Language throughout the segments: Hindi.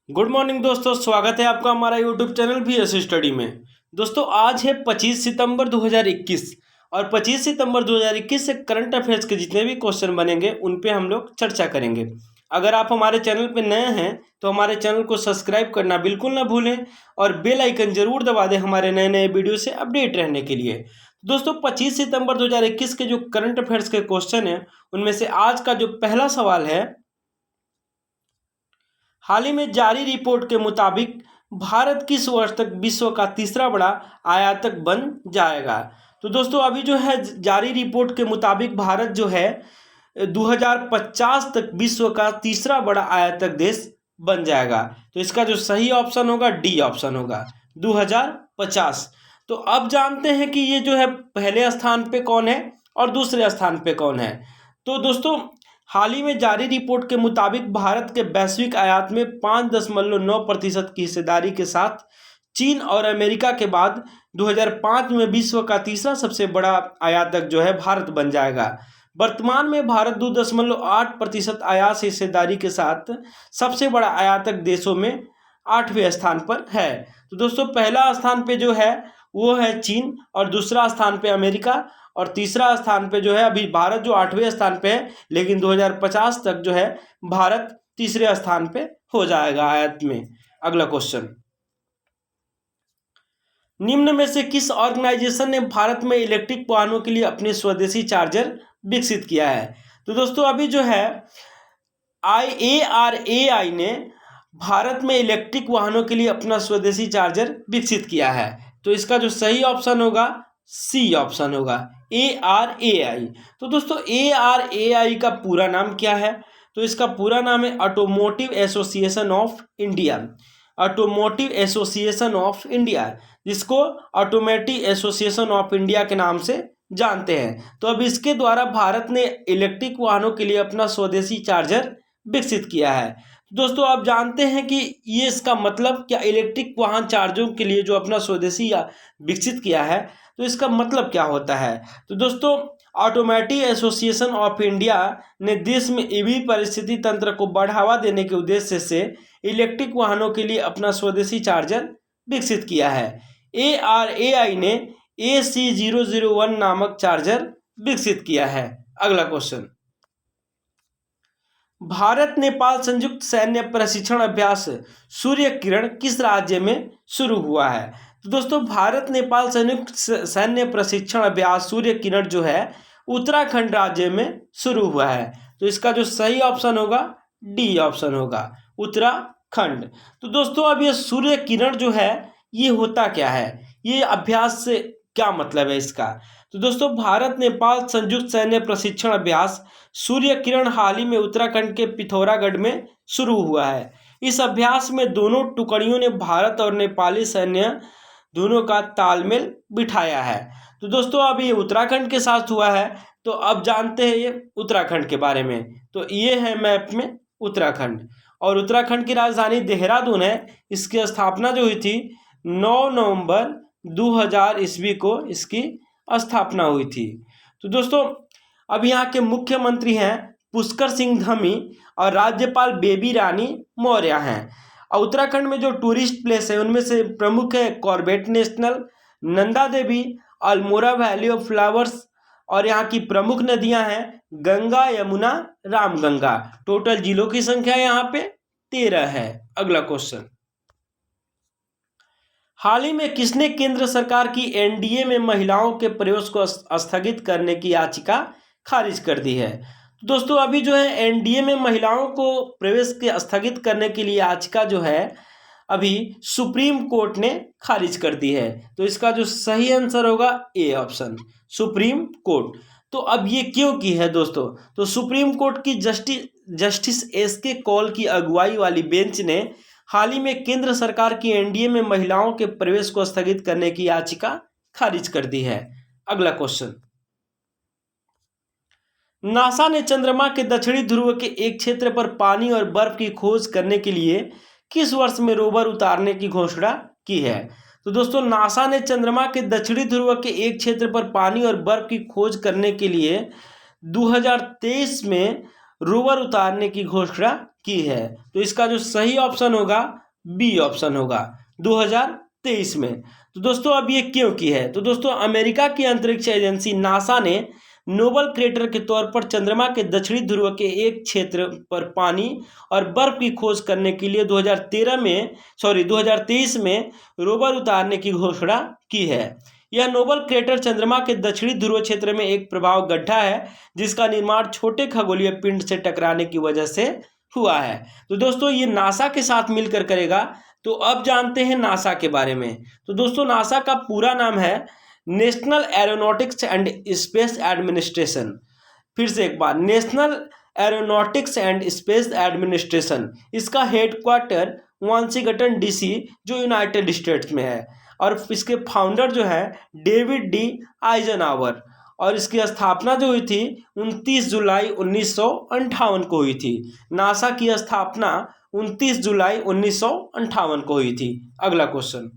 गुड मॉर्निंग दोस्तों, स्वागत है आपका हमारा यूट्यूब चैनल VS स्टडी में। दोस्तों आज है 25 सितंबर 2021 और 25 सितंबर 2021 से करंट अफेयर्स के जितने भी क्वेश्चन बनेंगे उन पे हम लोग चर्चा करेंगे। अगर आप हमारे चैनल पे नए हैं तो हमारे चैनल को सब्सक्राइब करना बिल्कुल ना भूलें और बेल आइकन जरूर दबा दें हमारे नए नए वीडियो से अपडेट रहने के लिए। दोस्तों 25 सितंबर 2021 के जो करंट अफेयर्स के क्वेश्चन हैं उनमें से आज का जो पहला सवाल है, हाल ही में जारी रिपोर्ट के मुताबिक भारत किस वर्ष तक विश्व का तीसरा बड़ा आयातक बन जाएगा। तो दोस्तों अभी जो है जारी रिपोर्ट के मुताबिक भारत जो है 2050 तक विश्व का तीसरा बड़ा आयातक देश बन जाएगा। तो इसका जो सही ऑप्शन होगा डी ऑप्शन होगा 2050। तो अब जानते हैं कि ये जो है पहले स्थान पे कौन है और दूसरे स्थान पे कौन है। तो दोस्तों हाल ही में जारी रिपोर्ट के मुताबिक भारत के वैश्विक आयात में 5.9% की हिस्सेदारी के साथ चीन और अमेरिका के बाद 2005 में विश्व का तीसरा सबसे बड़ा आयातक जो है भारत बन जाएगा। वर्तमान में भारत 2.8% आयात हिस्सेदारी के साथ सबसे बड़ा आयातक देशों में 8वें स्थान पर है। तो दोस्तों पहला स्थान पे जो है वो है चीन और दूसरा स्थान पे अमेरिका और तीसरा स्थान पे जो है अभी भारत जो 8वें स्थान पे है, लेकिन 2050 तक जो है भारत तीसरे स्थान पे हो जाएगा आयात में। अगला क्वेश्चन, निम्न में से किस ऑर्गेनाइजेशन ने भारत में इलेक्ट्रिक वाहनों के लिए अपने स्वदेशी चार्जर विकसित किया है। तो दोस्तों अभी जो है IARAI ने भारत में इलेक्ट्रिक वाहनों के लिए अपना स्वदेशी चार्जर विकसित किया है। तो इसका जो सही ऑप्शन होगा सी ऑप्शन होगा ARAI। तो दोस्तों ARAI का पूरा नाम क्या है। तो इसका पूरा नाम है automotive association of India. Automotive association of India, जिसको ऑटोमेटिव एसोसिएशन ऑफ इंडिया के नाम से जानते हैं। तो अब इसके द्वारा भारत ने इलेक्ट्रिक वाहनों के लिए अपना स्वदेशी चार्जर विकसित किया है। दोस्तों आप जानते हैं कि ये इसका मतलब क्या, इलेक्ट्रिक वाहन चार्जों के लिए जो अपना स्वदेशी विकसित किया है तो इसका मतलब क्या होता है। तो दोस्तों ऑटोमेटिव एसोसिएशन ऑफ इंडिया ने देश में ईवी परिस्थिति तंत्र को बढ़ावा देने के उद्देश्य से इलेक्ट्रिक वाहनों के लिए अपना स्वदेशी चार्जर विकसित किया है। ARAI ने AC001 नामक चार्जर विकसित किया है। अगला क्वेश्चन, भारत नेपाल संयुक्त सैन्य प्रशिक्षण अभ्यास सूर्य किरण किस राज्य में शुरू हुआ है। तो दोस्तों भारत नेपाल संयुक्त सैन्य प्रशिक्षण अभ्यास सूर्य किरण जो है उत्तराखंड राज्य में शुरू हुआ है। तो इसका जो सही ऑप्शन होगा डी ऑप्शन होगा उत्तराखंड। तो दोस्तों अब ये सूर्य किरण जो है ये होता क्या है, ये अभ्यास से क्या मतलब है इसका। तो दोस्तों भारत नेपाल संयुक्त सैन्य प्रशिक्षण अभ्यास सूर्य किरण हाल ही में उत्तराखंड के पिथौरागढ़ में शुरू हुआ है। इस अभ्यास में दोनों टुकड़ियों ने भारत और नेपाली सैन्य दोनों का तालमेल बिठाया है। तो दोस्तों अब ये उत्तराखंड के साथ हुआ है। तो अब जानते हैं ये उत्तराखंड के बारे में। तो ये है मैप में उत्तराखंड और उत्तराखंड की राजधानी देहरादून है। इसकी स्थापना जो हुई थी 9 नवंबर 2000 ईस्वी को इसकी स्थापना हुई थी। तो दोस्तों अब यहाँ के मुख्यमंत्री हैं पुष्कर सिंह धामी और राज्यपाल बेबी रानी मौर्य हैं। और उत्तराखंड में जो टूरिस्ट प्लेस है उनमें से प्रमुख है Corbett national, Nanda Devi, Almora valley of flowers और यहाँ की प्रमुख नदियाँ हैं गंगा, यमुना, रामगंगा। टोटल जिलों की संख्या यहाँ पे 13 है। अगला क्वेश्चन, हाल ही में किसने केंद्र सरकार की NDA में महिलाओं के प्रवेश को स्थगित करने की याचिका खारिज कर दी है। तो दोस्तों अभी जो है NDA में महिलाओं को प्रवेश के स्थगित करने के लिए याचिका जो है अभी सुप्रीम कोर्ट ने खारिज कर दी है। तो इसका जो सही आंसर होगा ए ऑप्शन सुप्रीम कोर्ट। तो अब ये क्यों की है दोस्तों, तो सुप्रीम कोर्ट की जस्टिस SK कौल की अगुवाई वाली बेंच ने हाल ही में केंद्र सरकार की NDA में महिलाओं के प्रवेश को स्थगित करने की याचिका खारिज कर दी है। अगला क्वेश्चन, नासा ने चंद्रमा के दक्षिणी ध्रुव के एक क्षेत्र पर पानी और बर्फ की खोज करने के लिए किस वर्ष में रोवर उतारने की घोषणा की है। तो दोस्तों नासा ने चंद्रमा के दक्षिणी ध्रुव के एक क्षेत्र पर पानी और बर्फ की खोज करने के लिए 2023 में रोवर उतारने की घोषणा की है? तो इसका जो सही ऑप्शन होगा बी ऑप्शन होगा 2023 में। तो दोस्तों अब ये क्यों की है? तो दोस्तों अमेरिका की अंतरिक्ष एजेंसी नासा ने नोबल क्रेटर के तौर पर चंद्रमा के दक्षिणी ध्रुव के एक क्षेत्र पर पानी और बर्फ की खोज करने के लिए 2023 में रोवर उतारने की घोषणा की है। यह नोबल क्रेटर चंद्रमा के दक्षिणी ध्रुव क्षेत्र में एक प्रभाव गड्ढा है जिसका निर्माण छोटे खगोलीय पिंड से टकराने की वजह से हुआ है। तो दोस्तों ये नासा के साथ मिलकर करेगा। तो अब जानते हैं नासा के बारे में। तो दोस्तों नासा का पूरा नाम है National Aeronautics and Space Administration. फिर से एक बार, National Aeronautics and Space Administration. इसका हेडक्वार्टर वाशिंगटन डीसी जो यूनाइटेड स्टेट्स में है, और इसके फाउंडर जो है डेविड डी आइजनहावर, और इसकी स्थापना जो हुई थी 29 जुलाई 1958 को हुई थी। नासा की स्थापना 29 जुलाई 1958 को हुई थी। अगला क्वेश्चन,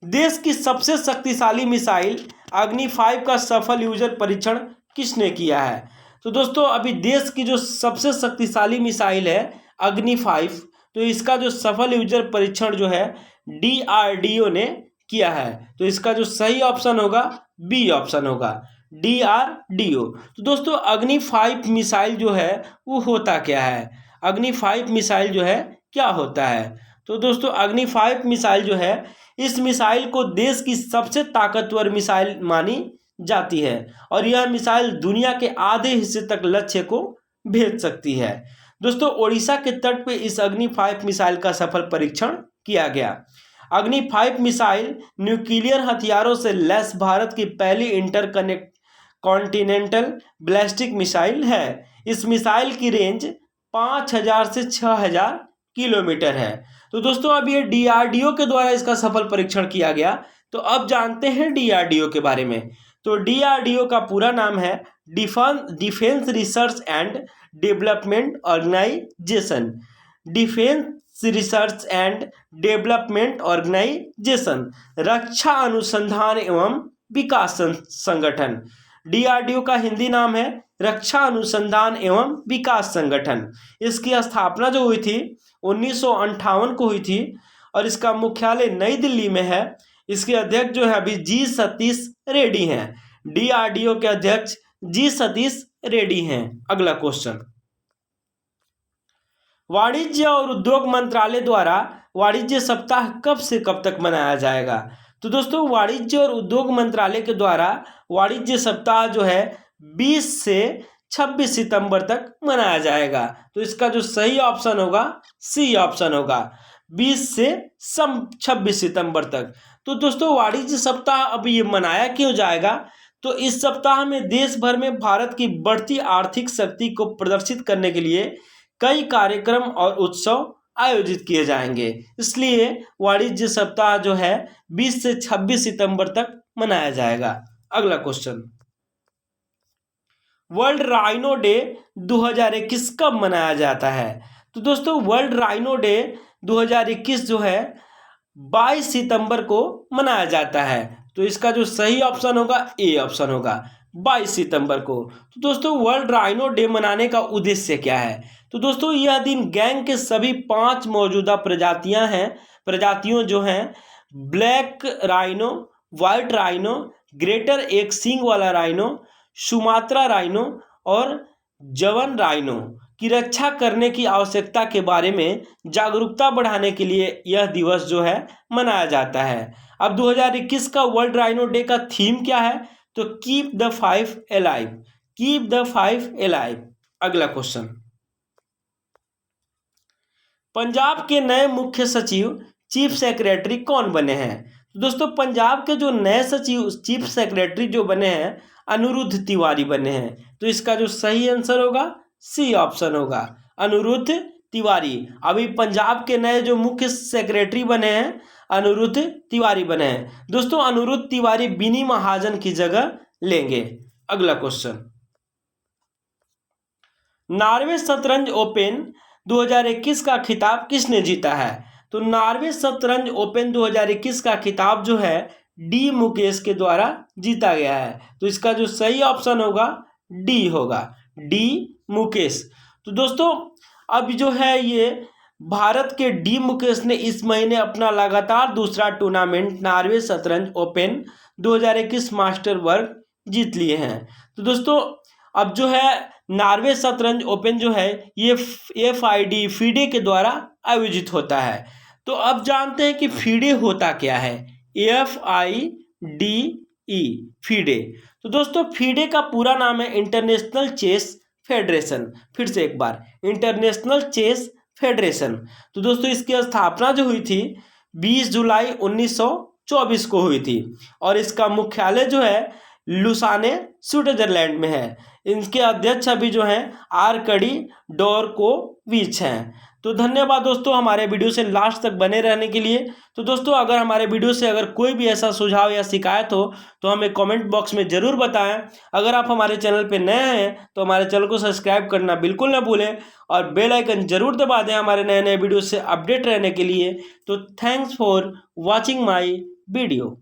देश की सबसे शक्तिशाली मिसाइल अग्नि 5 का सफल यूजर परीक्षण किसने किया है? तो दोस्तों अभी देश की जो सबसे शक्तिशाली मिसाइल है अग्नि 5, तो इसका जो सफल यूजर परीक्षण जो है DRDO ने किया है। तो इसका जो सही ऑप्शन होगा बी ऑप्शन होगा DRDO। तो दोस्तों अग्नि 5 मिसाइल जो है वो होता क्या है? अग्नि 5 मिसाइल जो है क्या होता है? तो दोस्तों अग्नि 5 मिसाइल जो है, इस मिसाइल को देश की सबसे ताकतवर मिसाइल मानी जाती है, और यह मिसाइल दुनिया के आधे हिस्से तक लक्ष्य को भेज सकती है। दोस्तों उड़ीसा के तट पे इस अग्नि 5 मिसाइल का सफल परीक्षण किया गया। अग्नि 5 मिसाइल न्यूक्लियर हथियारों से लैस भारत की पहली इंटरकनेक्ट कॉन्टिनेंटल बैलिस्टिक मिसाइल है। इस मिसाइल की रेंज 5000 से 6000 किलोमीटर है। तो दोस्तों अब ये DRDO के द्वारा इसका सफल परीक्षण किया गया। तो अब जानते हैं DRDO के बारे में। तो DRDO का पूरा नाम है Defence Research and Development Organisation. Defence Research and Development Organisation, रक्षा अनुसंधान एवं विकास संगठन। DRDO का हिंदी नाम है रक्षा अनुसंधान एवं विकास संगठन। इसकी स्थापना जो हुई थी 1958 को हुई थी, और इसका मुख्यालय नई दिल्ली में है। इसके अध्यक्ष जो है अभी जी सतीश रेड्डी हैं। DRDO के अध्यक्ष जी सतीश रेड्डी हैं। अगला क्वेश्चन, वाणिज्य और उद्योग मंत्रालय द्वारा वाणिज्य सप्ताह कब से कब तक मनाया जाएगा? तो दोस्तों वाणिज्य और उद्योग मंत्रालय के द्वारा वाणिज्य सप्ताह जो है 20 से 26 सितंबर तक मनाया जाएगा। तो इसका जो सही ऑप्शन होगा सी ऑप्शन होगा 20 से 26 सितंबर तक। तो दोस्तों वाणिज्य सप्ताह अब ये मनाया क्यों जाएगा? तो इस सप्ताह में देश भर में भारत की बढ़ती आर्थिक शक्ति को प्रदर्शित करने के लिए कई कार्यक्रम और उत्सव आयोजित किए जाएंगे, इसलिए वाणिज्य सप्ताह जो है 20 से 26 सितंबर तक मनाया जाएगा। अगला क्वेश्चन, वर्ल्ड राइनो डे 2021 कब मनाया जाता है? तो दोस्तों वर्ल्ड राइनो डे 2021 जो है 22 सितंबर को मनाया जाता है। तो इसका जो सही ऑप्शन होगा ए ऑप्शन होगा 22 सितंबर को। तो दोस्तों वर्ल्ड राइनो डे मनाने का उद्देश्य क्या है? तो दोस्तों यह दिन गैंग के सभी 5 मौजूदा प्रजातियों जो हैं black rhino, white rhino, greater एक सींग वाला राइनो, सुमात्रा राइनो और जवन राइनो की रक्षा करने की आवश्यकता के बारे में जागरूकता बढ़ाने के लिए यह दिवस जो है मनाया जाता है। अब 2021 का वर्ल्ड राइनो डे का थीम क्या है? तो keep the 5 alive, keep the 5 alive. अगला क्वेश्चन, पंजाब के नए मुख्य सचिव चीफ सेक्रेटरी कौन बने हैं? तो दोस्तों पंजाब के जो नए सचिव चीफ सेक्रेटरी जो बने हैं अनिरुद्ध तिवारी बने हैं। तो इसका जो सही आंसर होगा सी ऑप्शन होगा अनिरुद्ध तिवारी। अभी पंजाब के नए जो मुख्य सेक्रेटरी बने हैं अनिरुद्ध तिवारी बने हैं। दोस्तों अनिरुद्ध तिवारी बिनी महाजन की जगह लेंगे। अगला क्वेश्चन, नॉर्वे शतरंज ओपन 2021 का खिताब किसने जीता है? तो नॉर्वे शतरंज ओपन 2021 का खिताब जो है डी मुकेश के द्वारा जीता गया है। तो इसका जो सही ऑप्शन होगा डी होगा डी मुकेश। तो दोस्तों अब जो है ये भारत के डी मुकेश ने इस महीने अपना लगातार दूसरा टूर्नामेंट नॉर्वे शतरंज ओपन 2021 मास्टर वर्ग जीत लिए हैं। तो दोस्तों अब जो है नॉर्वे शतरंज ओपन जो है ये FIDE के द्वारा आयोजित होता है। तो अब जानते हैं कि FIDE होता क्या है। FIDE FIDE। तो दोस्तों FIDE का पूरा नाम है इंटरनेशनल चेस फेडरेशन। फिर से एक बार, इंटरनेशनल चेस फेडरेशन। तो दोस्तों इसकी स्थापना जो हुई थी 20 जुलाई 1924 को हुई थी और इसका मुख्यालय जो है लुसाने स्विट्जरलैंड में है। इनके अध्यक्ष अभी जो हैं आर्कडी डोरकोविच हैं। तो धन्यवाद दोस्तों हमारे वीडियो से लास्ट तक बने रहने के लिए। तो दोस्तों अगर हमारे वीडियो से अगर कोई भी ऐसा सुझाव या शिकायत हो तो हमें कमेंट बॉक्स में ज़रूर बताएं। अगर आप हमारे चैनल पर नए हैं तो हमारे चैनल को सब्सक्राइब करना बिल्कुल ना भूलें और बेल आइकन जरूर दबा दें हमारे नए नए वीडियो से अपडेट रहने के लिए। तो thanks for watching my video.